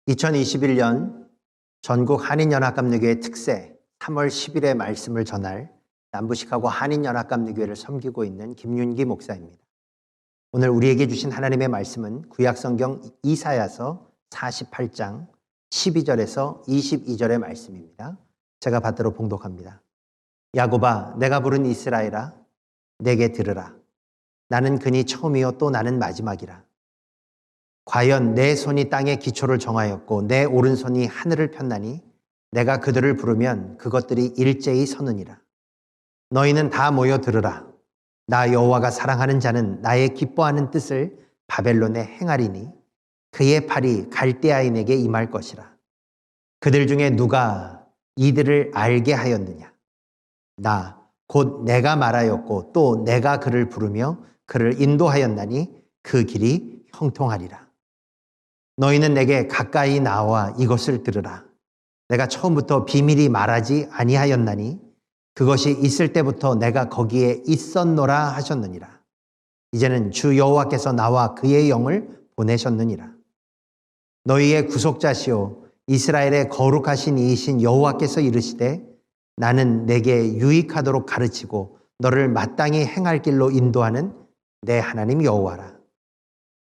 2021년 전국 한인연합감리교회 특세 3월 10일의 말씀을 전할 남부시카고 한인연합감리교회를 섬기고 있는 김윤기 목사입니다. 오늘 우리에게 주신 하나님의 말씀은 구약성경 이사야서 48장 12절에서 22절의 말씀입니다. 제가 받들어 봉독합니다. 야곱아, 내가 부른 이스라엘아, 내게 들으라. 나는 그니 처음이요 또 나는 마지막이라. 과연 내 손이 땅의 기초를 정하였고 내 오른손이 하늘을 폈나니 내가 그들을 부르면 그것들이 일제히 서느니라. 너희는 다 모여 들으라. 나 여호와가 사랑하는 자는 나의 기뻐하는 뜻을 바벨론에 행하리니 그의 팔이 갈대아인에게 임할 것이라. 그들 중에 누가 이들을 알게 하였느냐? 나 곧 내가 말하였고 또 내가 그를 부르며 그를 인도하였나니 그 길이 형통하리라. 너희는 내게 가까이 나와 이것을 들으라. 내가 처음부터 비밀이 말하지 아니하였나니 그것이 있을 때부터 내가 거기에 있었노라 하셨느니라. 이제는 주 여호와께서 나와 그의 영을 보내셨느니라. 너희의 구속자시오 이스라엘의 거룩하신 이이신 여호와께서 이르시되 나는 내게 유익하도록 가르치고 너를 마땅히 행할 길로 인도하는 내 하나님 여호와라.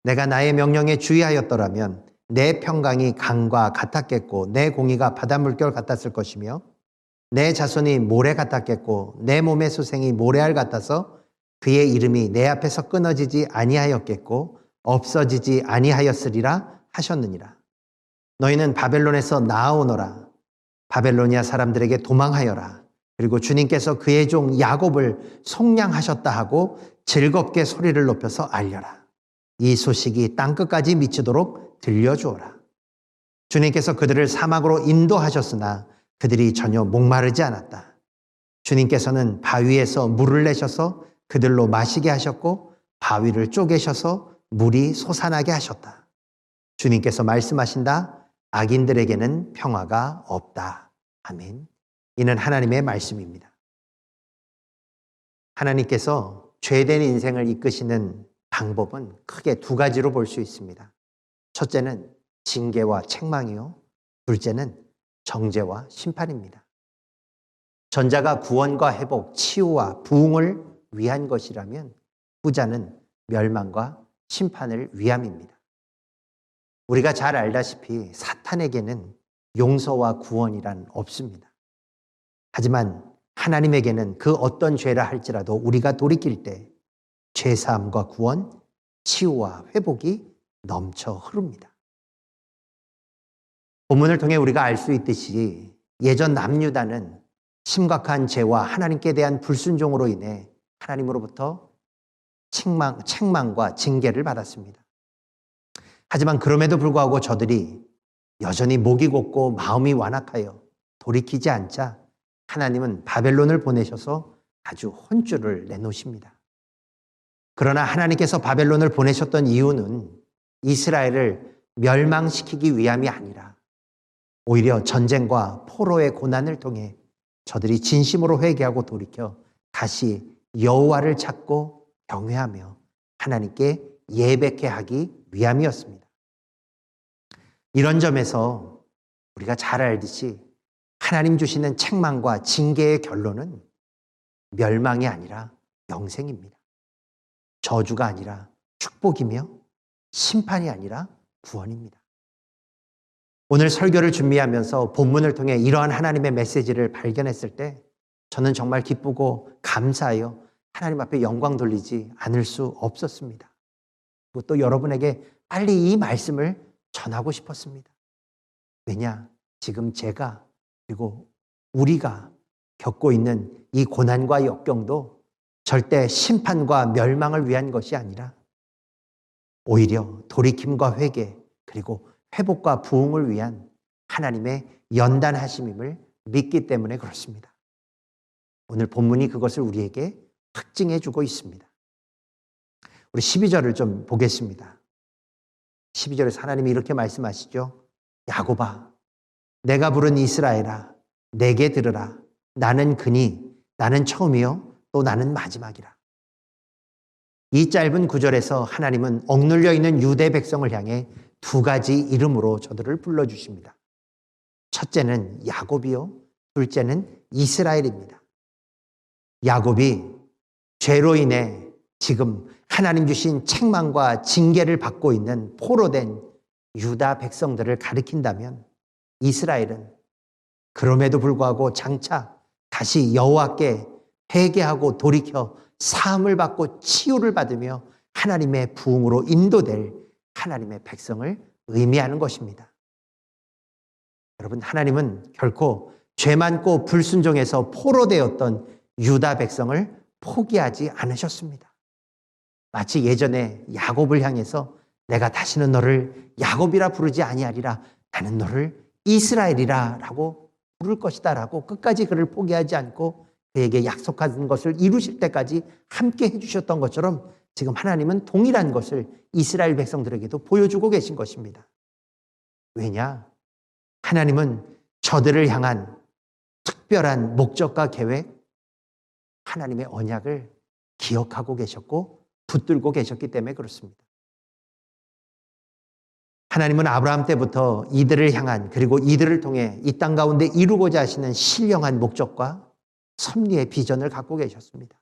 내가 나의 명령에 주의하였더라면 내 평강이 강과 같았겠고 내 공의가 바닷물결 같았을 것이며 내 자손이 모래 같았겠고 내 몸의 소생이 모래알 같아서 그의 이름이 내 앞에서 끊어지지 아니하였겠고 없어지지 아니하였으리라 하셨느니라. 너희는 바벨론에서 나아오너라. 바벨로니아 사람들에게 도망하여라. 그리고 주님께서 그의 종 야곱을 속량하셨다 하고 즐겁게 소리를 높여서 알려라. 이 소식이 땅끝까지 미치도록 들려주어라. 주님께서 그들을 사막으로 인도하셨으나 그들이 전혀 목마르지 않았다. 주님께서는 바위에서 물을 내셔서 그들로 마시게 하셨고 바위를 쪼개셔서 물이 솟아나게 하셨다. 주님께서 말씀하신다. 악인들에게는 평화가 없다. 아멘. 이는 하나님의 말씀입니다. 하나님께서 죄된 인생을 이끄시는 방법은 크게 두 가지로 볼 수 있습니다. 첫째는 징계와 책망이요. 둘째는 정죄와 심판입니다. 전자가 구원과 회복, 치유와 부흥을 위한 것이라면 후자는 멸망과 심판을 위함입니다. 우리가 잘 알다시피 사탄에게는 용서와 구원이란 없습니다. 하지만 하나님에게는 그 어떤 죄라 할지라도 우리가 돌이킬 때 죄사함과 구원, 치유와 회복이 넘쳐 흐릅니다. 본문을 통해 우리가 알 수 있듯이 예전 남유다는 심각한 죄와 하나님께 대한 불순종으로 인해 하나님으로부터 책망과 징계를 받았습니다. 하지만 그럼에도 불구하고 저들이 여전히 목이 곧고 마음이 완악하여 돌이키지 않자 하나님은 바벨론을 보내셔서 아주 혼쭐을 내놓으십니다. 그러나 하나님께서 바벨론을 보내셨던 이유는 이스라엘을 멸망시키기 위함이 아니라 오히려 전쟁과 포로의 고난을 통해 저들이 진심으로 회개하고 돌이켜 다시 여호와를 찾고 경외하며 하나님께 예배케 하기 위함이었습니다. 이런 점에서 우리가 잘 알듯이 하나님 주시는 책망과 징계의 결론은 멸망이 아니라 영생입니다. 저주가 아니라 축복이며 심판이 아니라 구원입니다. 오늘 설교를 준비하면서 본문을 통해 이러한 하나님의 메시지를 발견했을 때 저는 정말 기쁘고 감사하여 하나님 앞에 영광 돌리지 않을 수 없었습니다. 그리고 또 여러분에게 빨리 이 말씀을 전하고 싶었습니다. 왜냐? 지금 제가 그리고 우리가 겪고 있는 이 고난과 역경도 절대 심판과 멸망을 위한 것이 아니라 오히려 돌이킴과 회개 그리고 회복과 부흥을 위한 하나님의 연단하심임을 믿기 때문에 그렇습니다. 오늘 본문이 그것을 우리에게 확증해 주고 있습니다. 우리 12절을 좀 보겠습니다. 12절에서 하나님이 이렇게 말씀하시죠. 야곱아, 내가 부른 이스라엘아, 내게 들으라. 나는 그니, 나는 처음이요 또 나는 마지막이라. 이 짧은 구절에서 하나님은 억눌려 있는 유대 백성을 향해 두 가지 이름으로 저들을 불러주십니다. 첫째는 야곱이요, 둘째는 이스라엘입니다. 야곱이 죄로 인해 지금 하나님 주신 책망과 징계를 받고 있는 포로된 유다 백성들을 가리킨다면, 이스라엘은 그럼에도 불구하고 장차 다시 여호와께 회개하고 돌이켜 사함을 받고 치유를 받으며 하나님의 부흥으로 인도될 하나님의 백성을 의미하는 것입니다. 여러분, 하나님은 결코 죄 많고 불순종해서 포로되었던 유다 백성을 포기하지 않으셨습니다. 마치 예전에 야곱을 향해서 내가 다시는 너를 야곱이라 부르지 아니하리라, 나는 너를 이스라엘이라 라고 부를 것이다 라고 끝까지 그를 포기하지 않고 그에게 약속한 것을 이루실 때까지 함께 해주셨던 것처럼 지금 하나님은 동일한 것을 이스라엘 백성들에게도 보여주고 계신 것입니다. 왜냐? 하나님은 저들을 향한 특별한 목적과 계획, 하나님의 언약을 기억하고 계셨고 붙들고 계셨기 때문에 그렇습니다. 하나님은 아브라함 때부터 이들을 향한, 그리고 이들을 통해 이 땅 가운데 이루고자 하시는 신령한 목적과 섭리의 비전을 갖고 계셨습니다.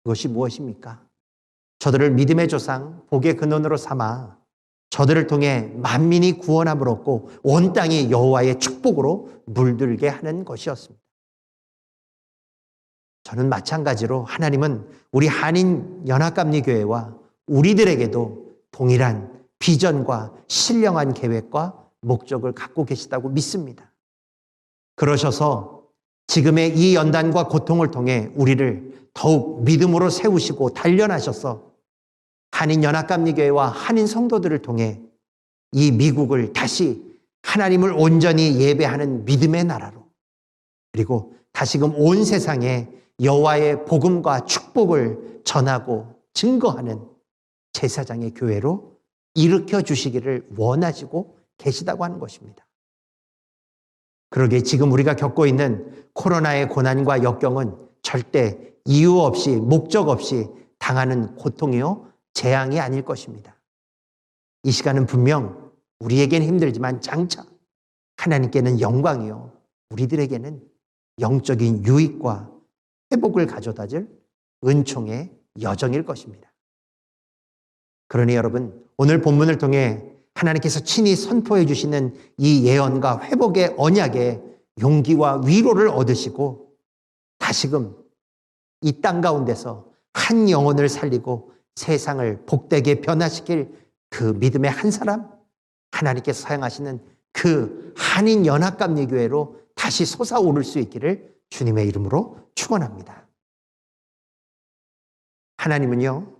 그것이 무엇입니까? 저들을 믿음의 조상, 복의 근원으로 삼아 저들을 통해 만민이 구원함을 얻고 온 땅이 여호와의 축복으로 물들게 하는 것이었습니다. 저는 마찬가지로 하나님은 우리 한인연합감리교회와 우리들에게도 동일한 비전과 신령한 계획과 목적을 갖고 계시다고 믿습니다. 그러셔서 지금의 이 연단과 고통을 통해 우리를 더욱 믿음으로 세우시고 단련하셔서 한인연합감리교회와 한인 성도들을 통해 이 미국을 다시 하나님을 온전히 예배하는 믿음의 나라로, 그리고 다시금 온 세상에 여호와의 복음과 축복을 전하고 증거하는 제사장의 교회로 일으켜 주시기를 원하시고 계시다고 하는 것입니다. 그러기에 지금 우리가 겪고 있는 코로나의 고난과 역경은 절대 이유 없이, 목적 없이 당하는 고통이요 재앙이 아닐 것입니다. 이 시간은 분명 우리에게는 힘들지만 장차 하나님께는 영광이요 우리들에게는 영적인 유익과 회복을 가져다 줄 은총의 여정일 것입니다. 그러니 여러분, 오늘 본문을 통해 하나님께서 친히 선포해 주시는 이 예언과 회복의 언약에 용기와 위로를 얻으시고 다시금 이 땅 가운데서 한 영혼을 살리고 세상을 복되게 변화시킬 그 믿음의 한 사람, 하나님께서 사용하시는 그 한인연합감리교회로 다시 솟아오를 수 있기를 주님의 이름으로 축원합니다. 하나님은요,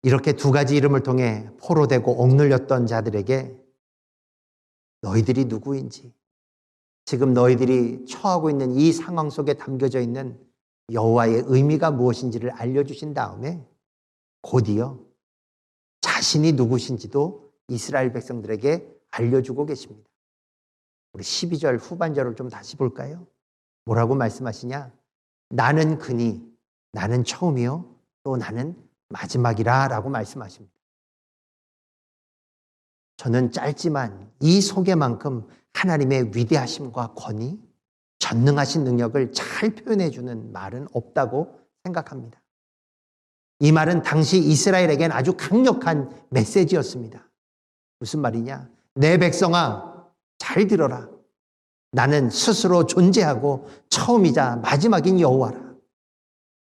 이렇게 두 가지 이름을 통해 포로되고 억눌렸던 자들에게 너희들이 누구인지, 지금 너희들이 처하고 있는 이 상황 속에 담겨져 있는 여호와의 의미가 무엇인지를 알려주신 다음에 곧이어 자신이 누구신지도 이스라엘 백성들에게 알려주고 계십니다. 우리 12절 후반절을 좀 다시 볼까요? 뭐라고 말씀하시냐? 나는 그니, 나는 처음이요 또 나는 마지막이라 라고 말씀하십니다. 저는 짧지만 이 소개만큼 하나님의 위대하심과 권위, 전능하신 능력을 잘 표현해주는 말은 없다고 생각합니다. 이 말은 당시 이스라엘에겐 아주 강력한 메시지였습니다. 무슨 말이냐? 내 백성아, 잘 들어라. 나는 스스로 존재하고 처음이자 마지막인 여호와라.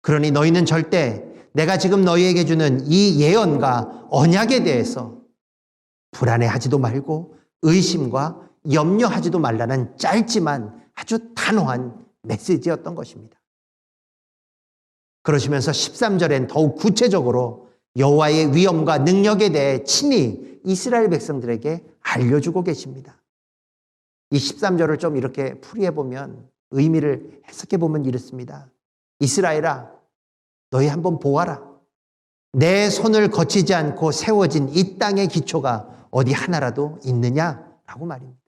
그러니 너희는 절대 내가 지금 너희에게 주는 이 예언과 언약에 대해서 불안해하지도 말고 의심과 염려하지도 말라는 짧지만 아주 단호한 메시지였던 것입니다. 그러시면서 13절엔 더욱 구체적으로 여호와의 위엄과 능력에 대해 친히 이스라엘 백성들에게 알려주고 계십니다. 이 13절을 좀 이렇게 풀이해보면, 의미를 해석해보면 이렇습니다. 이스라엘아, 너희 한번 보아라. 내 손을 거치지 않고 세워진 이 땅의 기초가 어디 하나라도 있느냐라고 말입니다.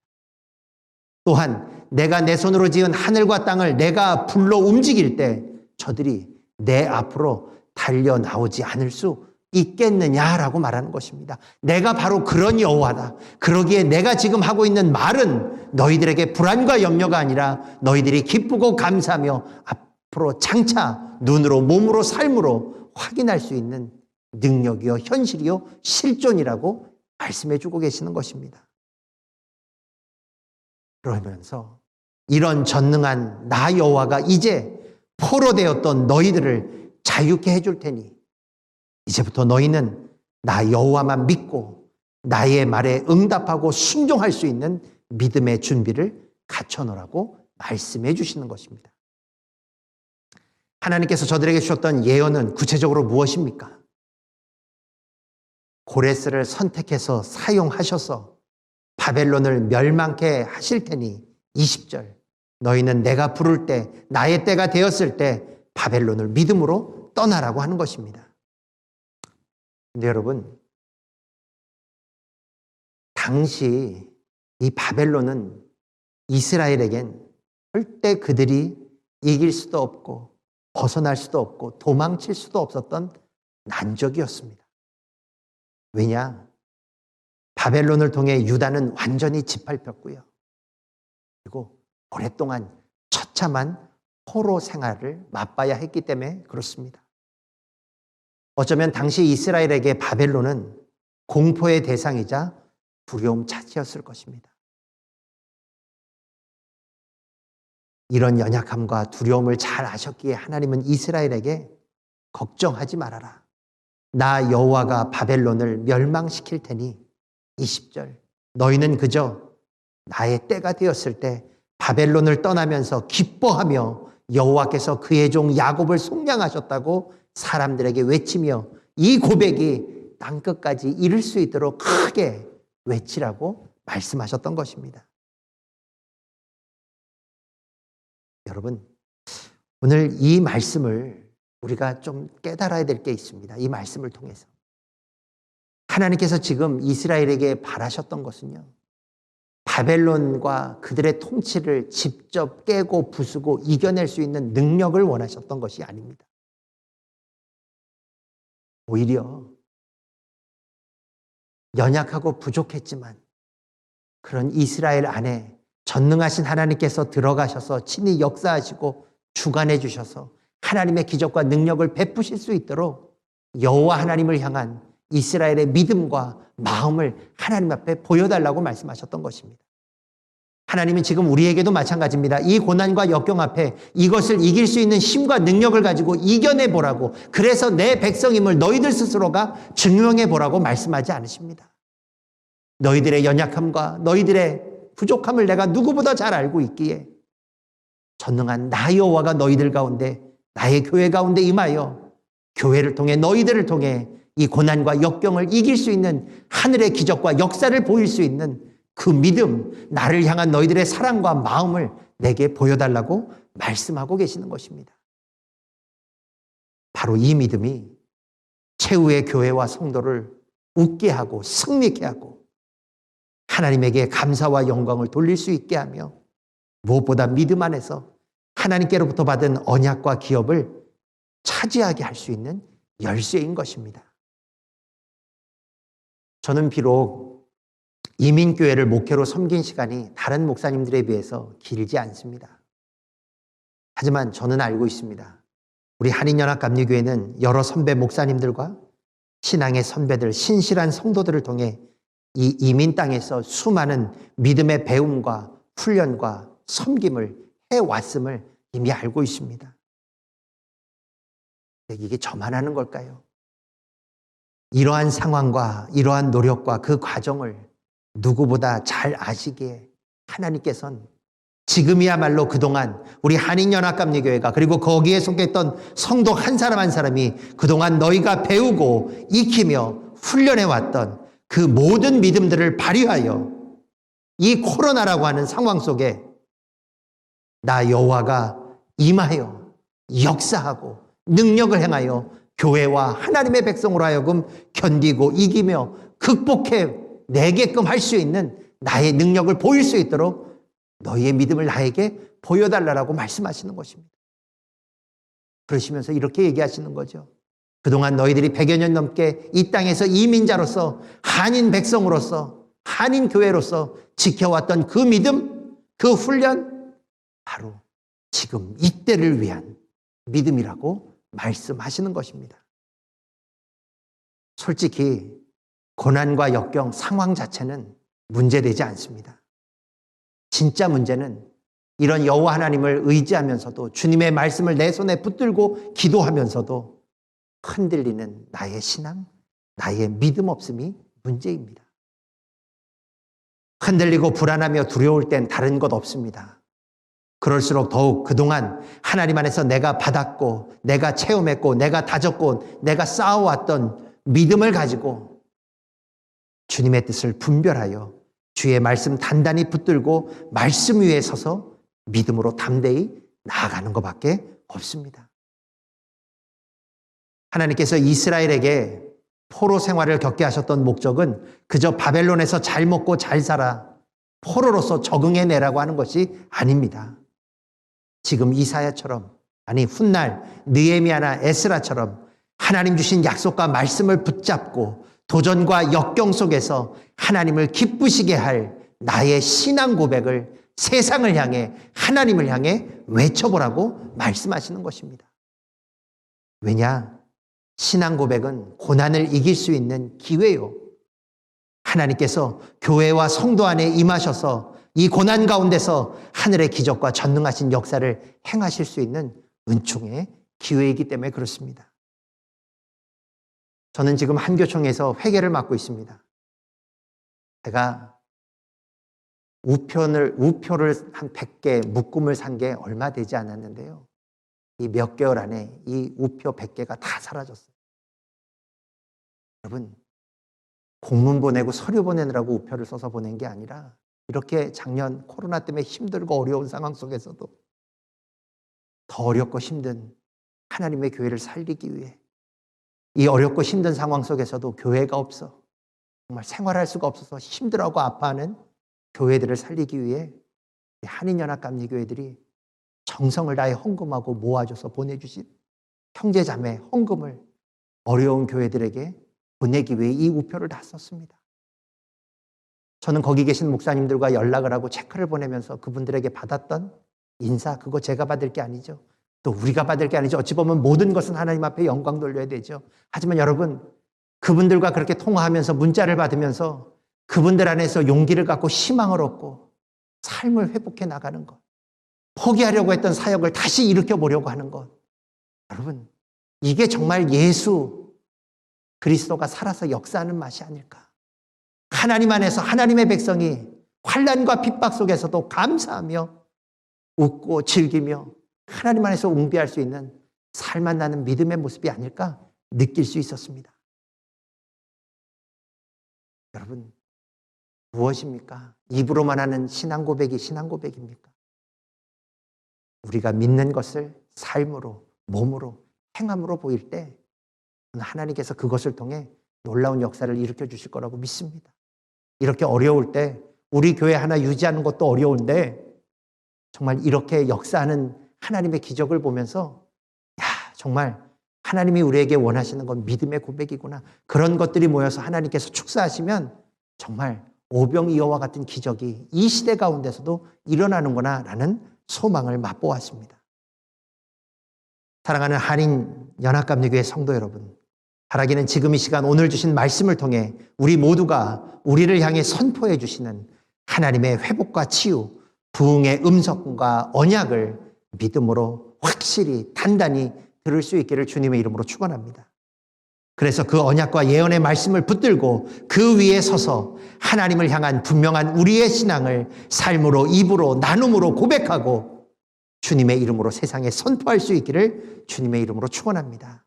또한 내가 내 손으로 지은 하늘과 땅을 내가 불러 움직일 때 저들이 내 앞으로 달려 나오지 않을 수 있겠느냐라고 말하는 것입니다. 내가 바로 그런 여호와다. 그러기에 내가 지금 하고 있는 말은 너희들에게 불안과 염려가 아니라 너희들이 기쁘고 감사하며 앞으로 장차 눈으로 몸으로 삶으로 확인할 수 있는 능력이요 현실이요 실존이라고 말씀해 주고 계시는 것입니다. 그러면서 이런 전능한 나 여호와가 이제 포로되었던 너희들을 자유케 해줄 테니 이제부터 너희는 나 여호와만 믿고 나의 말에 응답하고 순종할 수 있는 믿음의 준비를 갖춰놓으라고 말씀해 주시는 것입니다. 하나님께서 저들에게 주셨던 예언은 구체적으로 무엇입니까? 고레스를 선택해서 사용하셔서 바벨론을 멸망케 하실 테니 20절 너희는 내가 부를 때 나의 때가 되었을 때 바벨론을 믿음으로 떠나라고 하는 것입니다. 근데 여러분, 당시 이 바벨론은 이스라엘에겐 절대 그들이 이길 수도 없고 벗어날 수도 없고 도망칠 수도 없었던 난적이었습니다. 왜냐? 바벨론을 통해 유다는 완전히 짓밟혔고요. 그리고 오랫동안 처참한 포로 생활을 맛봐야 했기 때문에 그렇습니다. 어쩌면 당시 이스라엘에게 바벨론은 공포의 대상이자 두려움 자체였을 것입니다. 이런 연약함과 두려움을 잘 아셨기에 하나님은 이스라엘에게 걱정하지 말아라. 나 여호와가 바벨론을 멸망시킬 테니 20절 너희는 그저 나의 때가 되었을 때 바벨론을 떠나면서 기뻐하며 여호와께서 그의 종 야곱을 속량하셨다고 사람들에게 외치며 이 고백이 땅끝까지 이를 수 있도록 크게 외치라고 말씀하셨던 것입니다. 여러분, 오늘 이 말씀을 우리가 좀 깨달아야 될 게 있습니다. 이 말씀을 통해서. 하나님께서 지금 이스라엘에게 바라셨던 것은요, 바벨론과 그들의 통치를 직접 깨고 부수고 이겨낼 수 있는 능력을 원하셨던 것이 아닙니다. 오히려 연약하고 부족했지만 그런 이스라엘 안에 전능하신 하나님께서 들어가셔서 친히 역사하시고 주관해 주셔서 하나님의 기적과 능력을 베푸실 수 있도록 여호와 하나님을 향한 이스라엘의 믿음과 마음을 하나님 앞에 보여달라고 말씀하셨던 것입니다. 하나님은 지금 우리에게도 마찬가지입니다. 이 고난과 역경 앞에 이것을 이길 수 있는 힘과 능력을 가지고 이겨내보라고, 그래서 내 백성임을 너희들 스스로가 증명해보라고 말씀하지 않으십니다. 너희들의 연약함과 너희들의 부족함을 내가 누구보다 잘 알고 있기에 전능한 나 여호와가 너희들 가운데, 나의 교회 가운데 임하여 교회를 통해 너희들을 통해 이 고난과 역경을 이길 수 있는 하늘의 기적과 역사를 보일 수 있는 그 믿음, 나를 향한 너희들의 사랑과 마음을 내게 보여달라고 말씀하고 계시는 것입니다. 바로 이 믿음이 최후의 교회와 성도를 웃게 하고 승리케 하고 하나님에게 감사와 영광을 돌릴 수 있게 하며 무엇보다 믿음 안에서 하나님께로부터 받은 언약과 기업을 차지하게 할 수 있는 열쇠인 것입니다. 저는 비록 이민교회를 목회로 섬긴 시간이 다른 목사님들에 비해서 길지 않습니다. 하지만 저는 알고 있습니다. 우리 한인연합감리교회는 여러 선배 목사님들과 신앙의 선배들, 신실한 성도들을 통해 이 이민 땅에서 수많은 믿음의 배움과 훈련과 섬김을 해왔음을 이미 알고 있습니다. 이게 저만 하는 걸까요? 이러한 상황과 이러한 노력과 그 과정을 누구보다 잘 아시기에 하나님께서는 지금이야말로 그동안 우리 한인연합감리교회가 그리고 거기에 속했던 성도 한 사람 한 사람이 그동안 너희가 배우고 익히며 훈련해왔던 그 모든 믿음들을 발휘하여 이 코로나라고 하는 상황 속에 나 여호와가 임하여 역사하고 능력을 행하여 교회와 하나님의 백성으로 하여금 견디고 이기며 극복해 내게끔 할 수 있는 나의 능력을 보일 수 있도록 너희의 믿음을 나에게 보여달라고 말씀하시는 것입니다. 그러시면서 이렇게 얘기하시는 거죠. 그동안 너희들이 100여 년 넘게 이 땅에서 이민자로서 한인 백성으로서 한인 교회로서 지켜왔던 그 믿음, 그 훈련, 바로 지금 이때를 위한 믿음이라고 말씀하시는 것입니다. 솔직히 고난과 역경, 상황 자체는 문제되지 않습니다. 진짜 문제는 이런 여호와 하나님을 의지하면서도 주님의 말씀을 내 손에 붙들고 기도하면서도 흔들리는 나의 신앙, 나의 믿음 없음이 문제입니다. 흔들리고 불안하며 두려울 땐 다른 것 없습니다. 그럴수록 더욱 그동안 하나님 안에서 내가 받았고 내가 체험했고 내가 다졌고 내가 쌓아왔던 믿음을 가지고 주님의 뜻을 분별하여 주의 말씀 단단히 붙들고 말씀 위에 서서 믿음으로 담대히 나아가는 것밖에 없습니다. 하나님께서 이스라엘에게 포로 생활을 겪게 하셨던 목적은 그저 바벨론에서 잘 먹고 잘 살아 포로로서 적응해내라고 하는 것이 아닙니다. 지금 이사야처럼, 아니 훗날 느헤미야나 에스라처럼 하나님 주신 약속과 말씀을 붙잡고 도전과 역경 속에서 하나님을 기쁘시게 할 나의 신앙 고백을 세상을 향해, 하나님을 향해 외쳐보라고 말씀하시는 것입니다. 왜냐? 신앙 고백은 고난을 이길 수 있는 기회요. 하나님께서 교회와 성도 안에 임하셔서 이 고난 가운데서 하늘의 기적과 전능하신 역사를 행하실 수 있는 은총의 기회이기 때문에 그렇습니다. 저는 지금 한교총에서 회계를 맡고 있습니다. 제가 우표를 한 100개 묶음을 산 게 얼마 되지 않았는데요. 이 몇 개월 안에 이 우표 100개가 다 사라졌어요. 여러분, 공문 보내고 서류 보내느라고 우표를 써서 보낸 게 아니라 이렇게 작년 코로나 때문에 힘들고 어려운 상황 속에서도 더 어렵고 힘든 하나님의 교회를 살리기 위해 이 어렵고 힘든 상황 속에서도 교회가 없어 정말 생활할 수가 없어서 힘들어하고 아파하는 교회들을 살리기 위해 한인연합감리교회들이 정성을 다해 헌금하고 모아줘서 보내주신 형제자매 헌금을 어려운 교회들에게 보내기 위해 이 우표를 다 썼습니다. 저는 거기 계신 목사님들과 연락을 하고 체크를 보내면서 그분들에게 받았던 인사, 그거 제가 받을 게 아니죠. 또 우리가 받을 게 아니죠. 어찌 보면 모든 것은 하나님 앞에 영광 돌려야 되죠. 하지만 여러분, 그분들과 그렇게 통화하면서 문자를 받으면서 그분들 안에서 용기를 갖고 희망을 얻고 삶을 회복해 나가는 것, 포기하려고 했던 사역을 다시 일으켜보려고 하는 것, 여러분, 이게 정말 예수 그리스도가 살아서 역사하는 맛이 아닐까. 하나님 안에서 하나님의 백성이 환난과 핍박 속에서도 감사하며 웃고 즐기며 하나님 안에서 웅비할 수 있는 살만 나는 믿음의 모습이 아닐까 느낄 수 있었습니다. 여러분, 무엇입니까? 입으로만 하는 신앙 고백이 신앙 고백입니까? 우리가 믿는 것을 삶으로, 몸으로, 행함으로 보일 때 하나님께서 그것을 통해 놀라운 역사를 일으켜 주실 거라고 믿습니다. 이렇게 어려울 때 우리 교회 하나 유지하는 것도 어려운데 정말 이렇게 역사하는 하나님의 기적을 보면서 야, 정말 하나님이 우리에게 원하시는 건 믿음의 고백이구나. 그런 것들이 모여서 하나님께서 축사하시면 정말 오병이어와 같은 기적이 이 시대 가운데서도 일어나는구나 라는 소망을 맛보았습니다. 사랑하는 한인연합감리교회 성도 여러분, 바라기는 지금 이 시간 오늘 주신 말씀을 통해 우리 모두가 우리를 향해 선포해 주시는 하나님의 회복과 치유, 부흥의 음성과 언약을 믿음으로 확실히 단단히 들을 수 있기를 주님의 이름으로 축원합니다. 그래서 그 언약과 예언의 말씀을 붙들고 그 위에 서서 하나님을 향한 분명한 우리의 신앙을 삶으로, 입으로, 나눔으로 고백하고 주님의 이름으로 세상에 선포할 수 있기를 주님의 이름으로 축원합니다.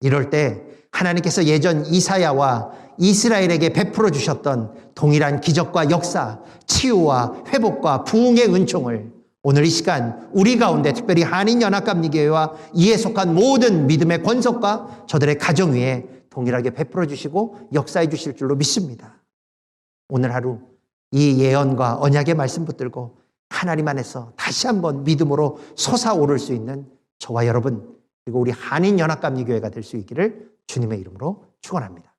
이럴 때 하나님께서 예전 이사야와 이스라엘에게 베풀어 주셨던 동일한 기적과 역사, 치유와 회복과 부흥의 은총을 오늘 이 시간 우리 가운데 특별히 한인연합감리교회와 이에 속한 모든 믿음의 권속과 저들의 가정 위에 동일하게 베풀어 주시고 역사해 주실 줄로 믿습니다. 오늘 하루 이 예언과 언약의 말씀 붙들고 하나님 안에서 다시 한번 믿음으로 솟아오를 수 있는 저와 여러분 그리고 우리 한인연합감리교회가 될 수 있기를 주님의 이름으로 축원합니다.